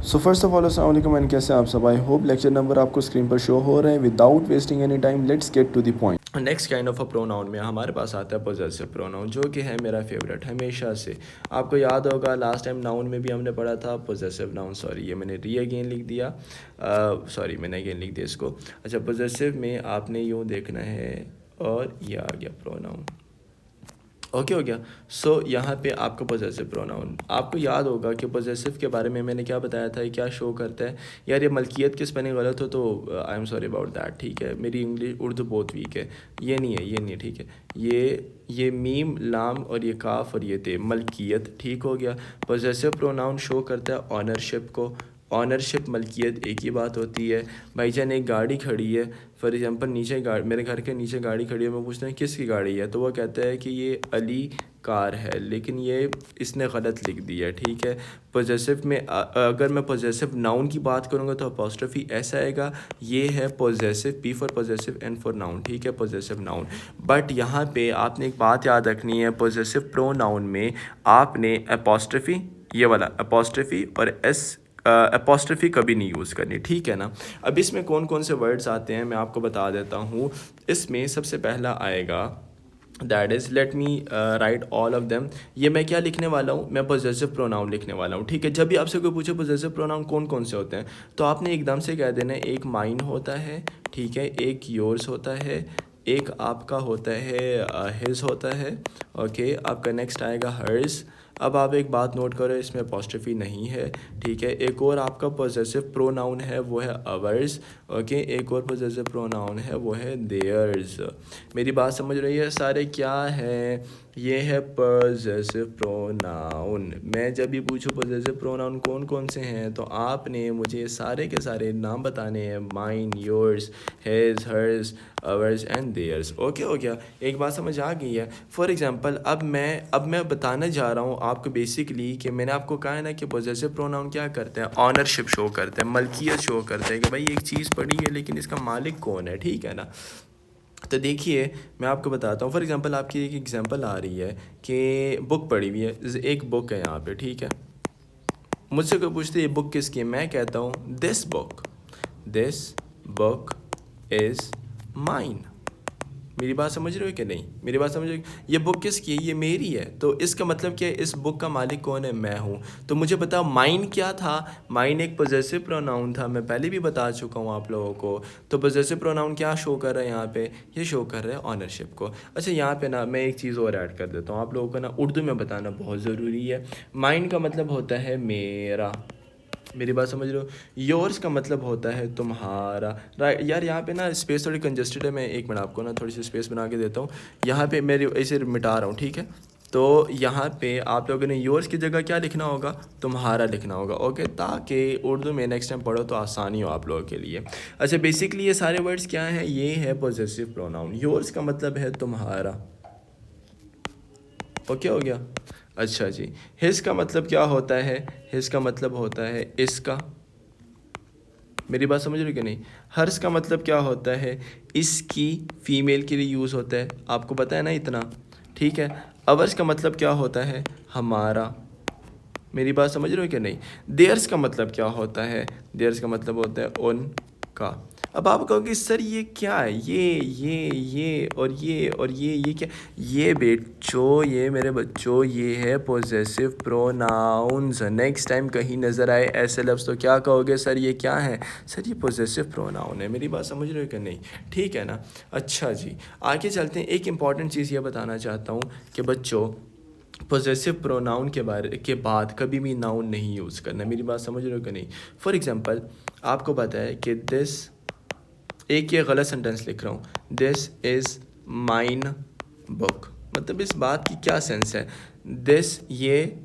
So first of all अस्सलाम वालेकुम and कैसे हैं आप सब। आई होप लेक्चर नंबर आपको स्क्रीन पर शो हो रहे हैं। Without wasting any time let's get to the point. Next kind of a pronoun में हमारे पास आता है पोजेसिव प्रोनाउन, जो कि है मेरा फेवरेट हमेशा से। आपको याद होगा लास्ट टाइम नाउन में भी हमने पढ़ा था पोजेसिव नाउन। सॉरी, ये मैंने री अगेन लिख दिया, सॉरी मैंने अगेन लिख दिया इसको। अच्छा, पोजेसिव में आपने यूँ देखना है और ये आ गया प्रोनाउन। ओके हो गया। सो यहाँ पे आपका पोजेसिव प्रोनाउन, आपको याद होगा कि पोजेसिव के बारे में मैंने क्या बताया था, क्या शो करता है। यार ये मलकियत की स्पेलिंग गलत हो तो I am sorry about that, ठीक है। मेरी इंग्लिश उर्दू बहुत वीक है। ये नहीं है, ये नहीं है, ठीक है। ये मीम लाम और ये काफ और ये ते मलकियत, ठीक हो गया। पोजेसिव प्रोनाउन शो करता है ऑनरशिप को। ऑनरशिप मलकियत एक ही बात होती है। भाईजान एक गाड़ी खड़ी है, फॉर एग्जांपल नीचे मेरे घर के नीचे गाड़ी खड़ी है, मैं पूछता हूँ किसकी गाड़ी है, तो वो कहता है कि ये अली कार है, लेकिन ये इसने गलत लिख दिया, ठीक है। पोजेसिव में अगर मैं पोजेसिव नाउन की बात करूँगा तो अपॉस्ट्रोफी ऐसा आएगा, ये है possessive, P for possessive, N for noun, ठीक है, पोजेसिव नाउन। बट यहाँ पे आपने एक बात याद रखनी है, पोजेसिव प्रोनाउन में आपने अपॉस्ट्रोफी, ये वाला अपॉस्ट्रोफी और एस अपॉस्ट्रोफी कभी नहीं यूज़ करनी, ठीक है ना। अब इसमें कौन कौन से वर्ड्स आते हैं मैं आपको बता देता हूँ। इसमें सबसे पहला आएगा, that is, let me right all of them. ये मैं क्या लिखने वाला हूँ, मैं पोजेसिव प्रोनाउन लिखने वाला हूँ, ठीक है। जब भी आपसे कोई पूछे पोजेसिव प्रोनाउन कौन कौन से होते हैं, तो आपने एकदम से कह देना एक माइन होता है, ठीक है, एक योर्स होता है, एक आपका होता है हिज होता है, ओके। आपका नेक्स्ट आएगा हर्स। अब आप एक बात नोट करो, इसमें अपॉस्ट्रोफी नहीं है, ठीक है। एक और आपका पोजेसिव प्रोनाउन है वो है अवर्स, ओके। एक और पोजेसिव प्रोनाउन है वो है देयर्स। मेरी बात समझ रही है सारे, क्या है ये है पोजेसिव प्रोनाउन। मैं जब भी पूछूँ पोजेसिव प्रोनाउन कौन कौन से हैं, तो आपने मुझे सारे के सारे नाम बताने हैं, mine, yours, his, hers, ours and theirs. Okay हो गया, एक बात समझ आ गई है। फॉर एग्जांपल अब मैं बताने जा रहा हूँ आपको बेसिकली कि मैंने आपको कहा है ना कि पोजेसिव प्रोनाउन क्या करते हैं, ऑनरशिप शो करते हैं, मलकियत शो करते हैं कि भाई एक चीज़ पड़ी है लेकिन इसका मालिक कौन है, ठीक है ना। तो देखिए मैं आपको बताता हूँ, फॉर एग्जांपल आपकी एक एग्जांपल आ रही है कि बुक पड़ी हुई है, एक बुक है यहाँ पे, ठीक है। मुझसे कोई पूछते ये बुक किसकी है, मैं कहता हूँ दिस बुक इज़ माइन। मेरी बात समझ रहे हो कि नहीं, मेरी बात समझ रहे हो, ये बुक किसकी है, ये मेरी है। तो इसका मतलब क्या है, इस बुक का मालिक कौन है, मैं हूँ। तो मुझे बताओ माइन क्या था, माइन एक पोजेसिव प्रोनाउन था, मैं पहले भी बता चुका हूँ आप लोगों को। तो पोजेसिव प्रोनाउन क्या शो कर रहा है यहाँ पे, ये शो कर रहा है ऑनरशिप को। अच्छा यहाँ पे ना मैं एक चीज़ और ऐड कर देता हूँ, आप लोगों को ना उर्दू में बताना बहुत ज़रूरी है। माइन का मतलब होता है मेरा, मेरी बात समझ रहे हो। योर्स का मतलब होता है तुम्हारा, राइट। यार यहाँ पे ना स्पेस थोड़ी कंजस्टेड है, मैं एक मिनट आपको ना थोड़ी सी स्पेस बना के देता हूँ। यहाँ पे मेरे ऐसे मिटा रहा हूँ, ठीक है। तो यहाँ पे आप लोगों ने योर्स की जगह क्या लिखना होगा, तुम्हारा लिखना होगा, ओके, ताकि उर्दू में नेक्स्ट टाइम पढ़ो तो आसानी हो आप लोगों के लिए। अच्छा बेसिकली ये सारे वर्ड्स क्या हैं, ये है पोजेसिव प्रोनाउन। योर्स का मतलब है तुम्हारा, ओके हो गया। अच्छा जी, हिज का मतलब क्या होता है, हिज का मतलब होता है इसका, मेरी बात समझ रहे हो कि नहीं। हर्स का मतलब क्या होता है, इसकी, फीमेल के लिए यूज़ होता है, आपको पता है ना इतना, ठीक है। अवर्स का मतलब क्या होता है, हमारा, मेरी बात समझ रहे हो कि नहीं। देयर्स का मतलब क्या होता है, देयर्स का मतलब होता है उनका। अब आप कहोगे सर ये क्या है, ये और ये क्या, ये बेटो, ये मेरे बच्चों, ये है पोजेसिव प्रोनाउंस। नेक्स्ट टाइम कहीं नज़र आए ऐसे लफ्ज़ तो क्या कहोगे, सर ये क्या है, सर ये पोजेसिव प्रोनाउन है। मेरी बात समझ रहे हो कि नहीं, ठीक है ना। अच्छा जी आगे चलते हैं। एक इम्पॉर्टेंट चीज़ ये बताना चाहता हूँ कि बच्चों पोजेसिव प्रोनाउन के बारे के बाद कभी भी नाउन नहीं यूज़ करना, मेरी बात समझ रहे हो कि नहीं। फॉर एग्जांपल आपको पता है कि दिस, एक ये गलत सेंटेंस लिख रहा हूँ, दिस इज़ माइन बुक, मतलब इस बात की क्या सेंस है, दिस ये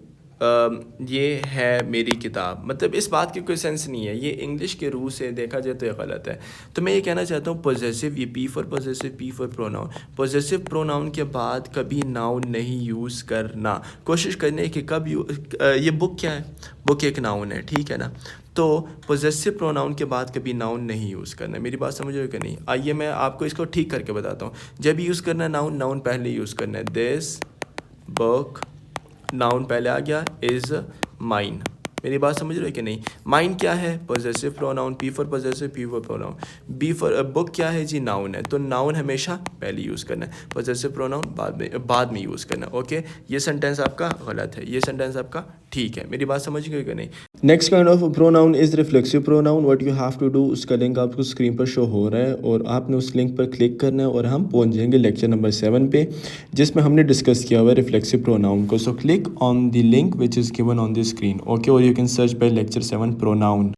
है मेरी किताब, मतलब इस बात की कोई सेंस नहीं है। ये इंग्लिश के रूल से देखा जाए तो ये गलत है। तो मैं ये कहना चाहता हूँ पोजेसिव, ये P for possessive, P for pronoun, possessive pronoun के बाद कभी नाउन नहीं यूज़ करना। कोशिश करने कि कब ये बुक क्या है, बुक एक नाउन है, ठीक है ना। तो पोजेसिव प्रोनाउन के बाद कभी नाउन नहीं यूज़ करना, मेरी बात समझ रहे हो कि नहीं। आइए मैं आपको इसको ठीक करके बताता हूँ। जब यूज़ करना है नाउन, नाउन पहले यूज़ करना है, दिस बुक, नाउन पहले आ गया, इज़ माइन, मेरी बात समझ रहे हो कि नहीं। माइंड क्या है, possessive pronoun, P for possessive, P for pronoun. B for book क्या है जी, नाउन है, तो नाउन हमेशा पहले यूज़ करना है, पॉजेसिव प्रोनाउन बाद में यूज़ करना है। ओके, ये सेंटेंस आपका गलत है, ये सेंटेंस आपका ठीक है। मेरी बात समझ गए कि नहीं। Next kind of pronoun is reflexive pronoun. What you have to do, उसका लिंक आपको स्क्रीन पर शो हो रहा है और आपने उस लिंक पर क्लिक करना है और हम पहुंच जाएंगे लेक्चर नंबर 7 पे, जिसमें हमने डिस्कस किया हुआ है रिफ्लेक्सिव प्रोनाउन को। So click on the link which is given on the screen, okay, और you can search by lecture 7 pronoun.